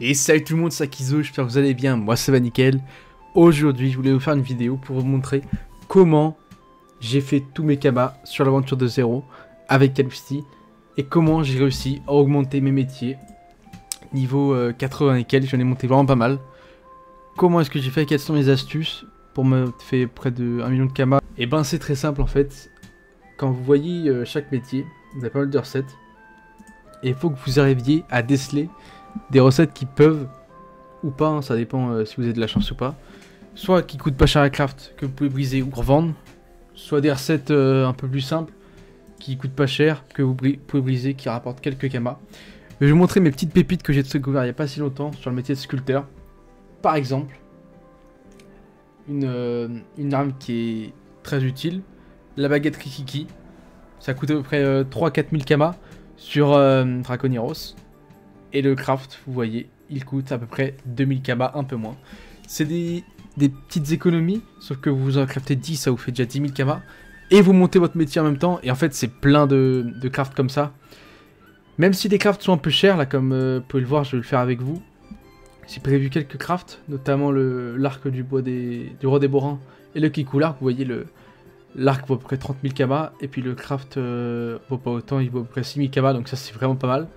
Et salut tout le monde, c'est Akizo, j'espère que vous allez bien, moi ça va nickel. Aujourd'hui je voulais vous faire une vidéo pour vous montrer comment j'ai fait tous mes kamas sur l'aventure de 0 avec Calusty. Et comment j'ai réussi à augmenter mes métiers. Niveau 80 et quelques, j'en ai monté vraiment pas mal. Comment est-ce que j'ai fait, quelles sont mes astuces pour me faire près de 1 million de kamas. Et ben c'est très simple en fait. Quand vous voyez chaque métier, vous avez pas mal de recettes. Et il faut que vous arriviez à déceler des recettes qui peuvent, ou pas, hein, ça dépend si vous avez de la chance ou pas, soit qui coûtent pas cher à craft, que vous pouvez briser ou revendre, soit des recettes un peu plus simples, qui coûtent pas cher, que vous pouvez briser, qui rapportent quelques kamas. Je vais vous montrer mes petites pépites que j'ai découvert il y a pas si longtemps sur le métier de sculpteur. Par exemple, une arme qui est très utile, la baguette Rikiki. Ça coûte à peu près 3-4 000 kamas sur Draconiros. Et le craft, vous voyez, il coûte à peu près 2000 kamas, un peu moins. C'est des petites économies, sauf que vous en craftez 10, ça vous fait déjà 10 000 kamas. Et vous montez votre métier en même temps, et en fait c'est plein de crafts comme ça. Même si les crafts sont un peu chers, là comme vous pouvez le voir, je vais le faire avec vous. J'ai prévu quelques crafts, notamment l'arc du roi des Borins et le Kikulark. Vous voyez, l'arc vaut à peu près 30 000 kamas, et puis le craft vaut pas autant, il vaut à peu près 6 000 kamas, donc ça c'est vraiment pas mal.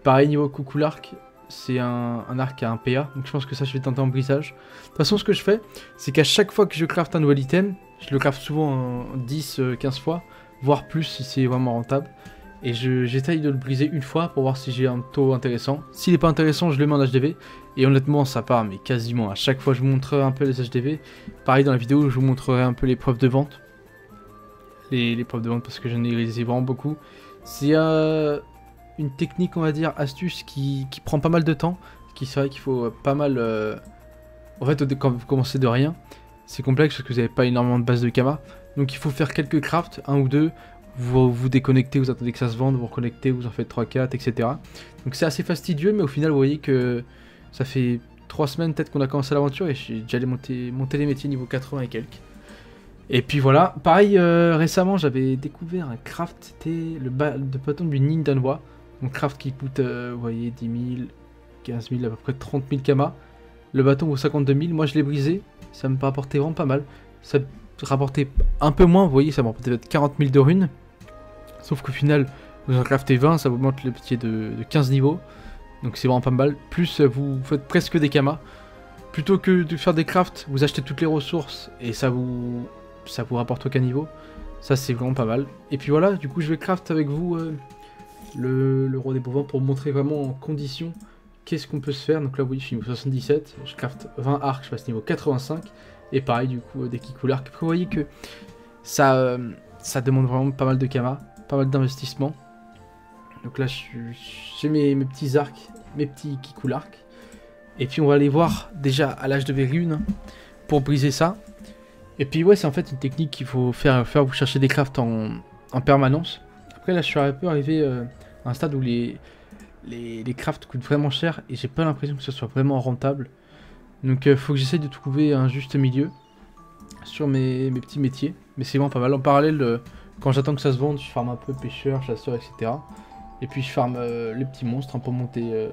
Pareil niveau Kikulark, c'est un arc à un PA, donc je pense que ça je vais tenter en brisage. De toute façon ce que je fais, c'est qu'à chaque fois que je craft un nouvel item, je le craft souvent 10-15 fois, voire plus si c'est vraiment rentable. Et j'essaye de le briser une fois pour voir si j'ai un taux intéressant. S'il n'est pas intéressant, je le mets en HDV. Et honnêtement, ça part, mais quasiment à chaque fois je vous montrerai un peu les HDV. Pareil dans la vidéo, je vous montrerai un peu les preuves de vente. Les preuves de vente parce que j'en ai réalisé vraiment beaucoup. C'est une technique, on va dire, astuce qui prend pas mal de temps. C'est vrai qu'il faut pas mal... En fait, quand vous commencez de rien, c'est complexe parce que vous n'avez pas énormément de base de kamas. Donc il faut faire quelques crafts, un ou deux. Vous déconnectez, vous attendez que ça se vende, vous reconnectez, vous en faites 3-4, etc. Donc c'est assez fastidieux, mais au final, vous voyez que ça fait 3 semaines peut-être qu'on a commencé l'aventure et j'ai déjà monté les métiers niveau 80 et quelques. Et puis voilà, pareil, récemment j'avais découvert un craft, c'était le bâton du Nin danois. Donc craft qui coûte, vous voyez, 10 000, 15 000, à peu près 30 000 kamas. Le bâton vaut 52 000, moi je l'ai brisé, ça me rapportait vraiment pas mal. Ça rapportait un peu moins, vous voyez, ça me rapportait peut-être 40 000 de runes. Sauf qu'au final, vous en craftez 20, ça vous augmente le métier de 15 niveaux. Donc c'est vraiment pas mal. Plus vous faites presque des kamas. Plutôt que de faire des crafts, vous achetez toutes les ressources et ça vous rapporte aucun niveau. Ça c'est vraiment pas mal. Et puis voilà, du coup je vais craft avec vous le roi des bovins pour vous montrer vraiment en condition qu'est-ce qu'on peut se faire. Donc là vous voyez, je suis niveau 77, je craft 20 arcs, je passe niveau 85. Et pareil du coup des Kikulark. Après vous voyez que ça demande vraiment pas mal de kamas. Pas mal d'investissement. Donc là j'ai mes petits arcs, mes petits Kikulark. Et puis on va aller voir déjà à l'âge de V1 pour briser ça. Et puis ouais, c'est en fait une technique qu'il faut faire vous chercher des crafts en permanence. Après là je suis un peu arrivé à un stade où les crafts coûtent vraiment cher et j'ai pas l'impression que ce soit vraiment rentable. Donc faut que j'essaye de trouver un juste milieu sur mes petits métiers. Mais c'est vraiment pas mal. En parallèle, quand j'attends que ça se vende, je farme un peu pêcheur, chasseur, etc. Et puis je farme les petits monstres hein, pour monter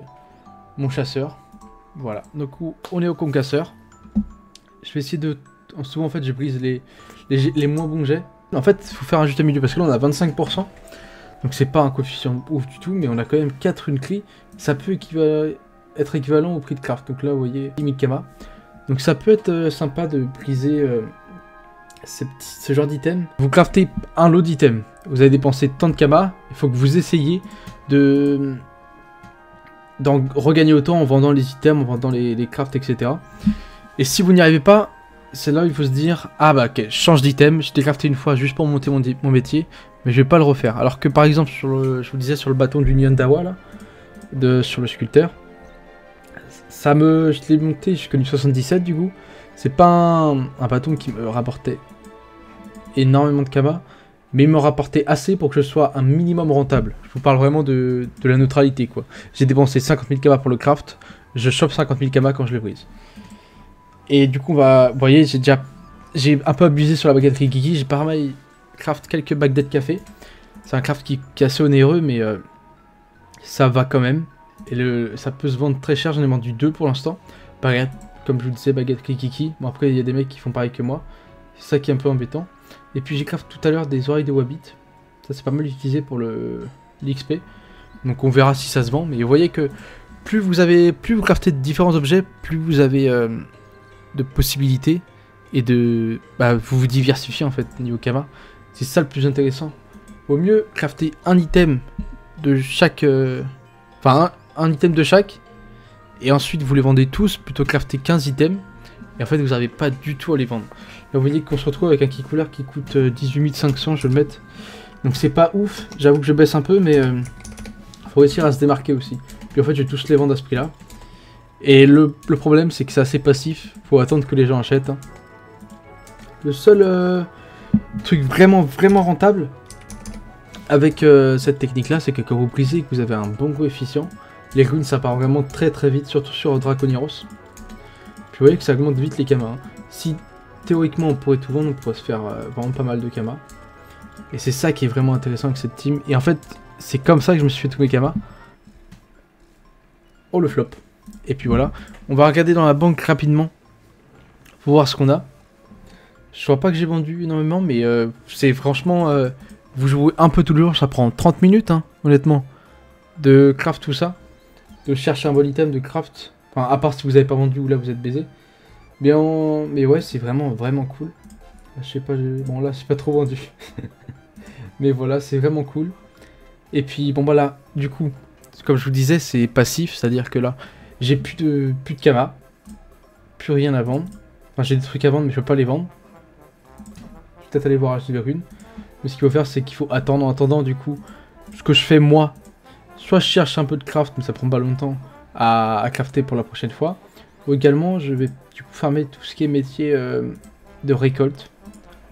mon chasseur. Voilà, donc on est au concasseur. Je vais essayer de... Souvent en fait je brise les moins bons jets. En fait il faut faire un juste milieu parce que là on a 25%. Donc c'est pas un coefficient ouf du tout, mais on a quand même 4 runes clés. Ça peut être équivalent au prix de craft. Donc là vous voyez 10 000 kamas. Donc ça peut être sympa de briser... ce genre d'item. Vous craftez un lot d'items, vous avez dépensé tant de kamas, il faut que vous essayiez d'en regagner autant en vendant les items, en vendant les crafts, etc. Et si vous n'y arrivez pas, c'est là où il faut se dire, ah bah ok, je change d'item, je l'ai crafté une fois juste pour monter mon métier, mais je vais pas le refaire. Alors que par exemple, je vous disais sur le bâton du Nyandawa là, sur le sculpteur, je l'ai monté jusqu'à 77 du coup. C'est pas un bâton qui me rapportait énormément de kamas, mais il me rapportait assez pour que je sois un minimum rentable. Je vous parle vraiment de la neutralité quoi. J'ai dépensé 50 000 kamas pour le craft, je chope 50 000 kamas quand je le brise. Et du coup vous voyez, j'ai un peu abusé sur la baguette Rikiki, j'ai pareil craft quelques baguettes café. C'est un craft qui est assez onéreux, mais ça va quand même. ça peut se vendre très cher, j'en ai vendu 2 pour l'instant. Pareil, comme je vous disais, baguette Rikiki. Bon après il y a des mecs qui font pareil que moi. C'est ça qui est un peu embêtant. Et puis j'ai craft tout à l'heure des oreilles de Wabbit. Ça c'est pas mal utilisé pour l'XP. Donc on verra si ça se vend. Mais vous voyez que plus vous craftez de différents objets, plus vous avez de possibilités. Et vous vous diversifiez en fait niveau Kama. C'est ça le plus intéressant. Vaut mieux crafter un item de chaque... Enfin un item de chaque. Et ensuite vous les vendez tous plutôt que crafter 15 items. Et en fait vous n'arrivez pas du tout à les vendre. Là vous voyez qu'on se retrouve avec un Keycooler qui coûte 18 500, je vais le mettre. Donc c'est pas ouf, j'avoue que je baisse un peu mais faut réussir à se démarquer aussi. Puis en fait je vais tous les vendre à ce prix là. Et le problème c'est que c'est assez passif, faut attendre que les gens achètent. Hein. Le seul truc vraiment rentable avec cette technique là, c'est que quand vous brisez et que vous avez un bon coefficient, les runes ça part vraiment très vite, surtout sur Draconiros. Puis vous voyez que ça augmente vite les kamas. Hein. Si théoriquement on pourrait tout vendre, on pourrait se faire vraiment pas mal de kamas. Et c'est ça qui est vraiment intéressant avec cette team. Et en fait, c'est comme ça que je me suis fait tous mes kamas. Oh le flop. Et puis voilà, on va regarder dans la banque rapidement pour voir ce qu'on a. Je vois pas que j'ai vendu énormément, mais c'est franchement... vous jouez un peu tout le jour, ça prend 30 minutes, hein, honnêtement, de craft tout ça. De chercher un bon item, de craft. Enfin, à part si vous avez pas vendu ou là vous êtes baisé. Mais ouais, c'est vraiment cool. Je sais pas, bon là c'est pas trop vendu. Mais voilà, c'est vraiment cool. Et puis bon bah là, du coup, comme je vous disais, c'est passif, c'est-à-dire que là, j'ai plus de Kama. Plus rien à vendre. Enfin, j'ai des trucs à vendre, mais je peux pas les vendre. Je vais peut-être aller voir acheter des runes. Mais ce qu'il faut faire, c'est qu'il faut attendre. En attendant, du coup, ce que je fais moi, soit je cherche un peu de craft, mais ça prend pas longtemps à crafter pour la prochaine fois. Ou également, je vais du coup farmer tout ce qui est métier de récolte.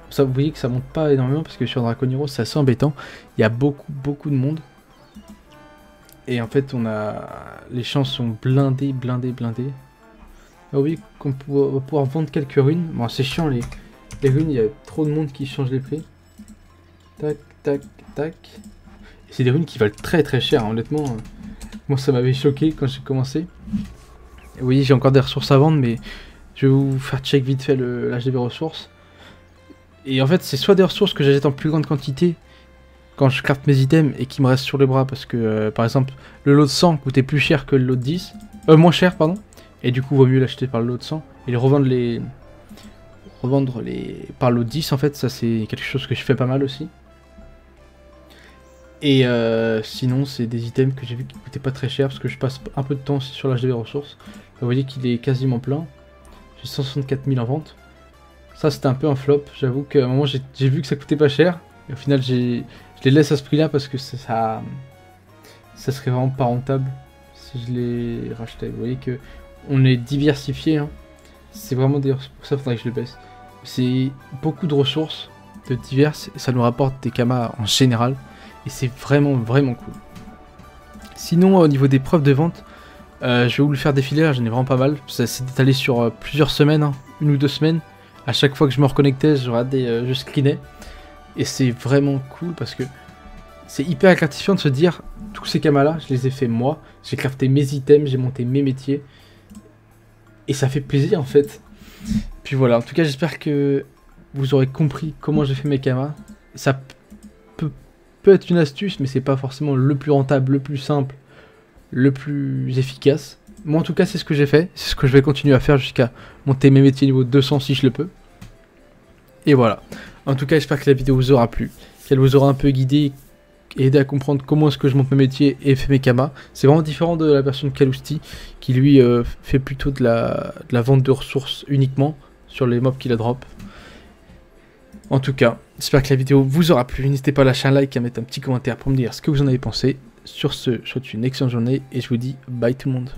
Ça, vous voyez que ça monte pas énormément parce que sur Draconiros, c'est assez embêtant. Il y a beaucoup de monde. Et en fait, les champs sont blindés. Là, vous voyez qu'on va pouvoir vendre quelques runes. Bon, c'est chiant, les runes, il y a trop de monde qui change les prix. Tac. C'est des runes qui valent très cher, honnêtement. Moi, ça m'avait choqué quand j'ai commencé. Et vous voyez, j'ai encore des ressources à vendre, mais je vais vous faire check vite fait l'HDB ressources. Et en fait, c'est soit des ressources que j'achète en plus grande quantité quand je craft mes items et qui me restent sur les bras parce que, par exemple, le lot de 100 coûtait plus cher que le lot de 10. Moins cher, pardon. Et du coup, vaut mieux l'acheter par le lot de 100 et les revendre par le lot de 10, en fait. Ça, c'est quelque chose que je fais pas mal aussi. Et sinon, c'est des items que j'ai vu qui coûtaient pas très cher parce que je passe un peu de temps aussi sur l'HDB ressources. Vous voyez qu'il est quasiment plein. J'ai 164 000 en vente. Ça, c'était un peu un flop. J'avoue qu'à un moment, j'ai vu que ça coûtait pas cher. Et au final, je les laisse à ce prix-là parce que ça serait vraiment pas rentable si je les rachetais. Vous voyez que on est diversifié. Hein. C'est vraiment d'ailleurs pour ça qu'il faudrait que je le baisse. C'est beaucoup de ressources de diverses. Et ça nous rapporte des kamas en général. Et c'est vraiment cool. Sinon, au niveau des preuves de vente, je vais vous le faire défiler. J'en ai vraiment pas mal. Ça s'est étalé sur plusieurs semaines, hein, 1 ou 2 semaines. À chaque fois que je me reconnectais, je screenais. Et c'est vraiment cool parce que c'est hyper gratifiant de se dire tous ces kamas là, je les ai fait moi. J'ai crafté mes items, j'ai monté mes métiers. Et ça fait plaisir en fait. Puis voilà, en tout cas j'espère que vous aurez compris comment j'ai fait mes kamas. Ça peut être une astuce, mais c'est pas forcément le plus rentable, le plus simple, le plus efficace. Moi en tout cas c'est ce que j'ai fait, c'est ce que je vais continuer à faire jusqu'à monter mes métiers niveau 200 si je le peux. Et voilà. En tout cas j'espère que la vidéo vous aura plu, qu'elle vous aura un peu guidé et aidé à comprendre comment est-ce que je monte mes métiers et fais mes kamas. C'est vraiment différent de la version de Calousti qui lui fait plutôt de la vente de ressources uniquement sur les mobs qu'il a drop. En tout cas, j'espère que la vidéo vous aura plu. N'hésitez pas à lâcher un like et à mettre un petit commentaire pour me dire ce que vous en avez pensé. Sur ce, je vous souhaite une excellente journée et je vous dis bye tout le monde.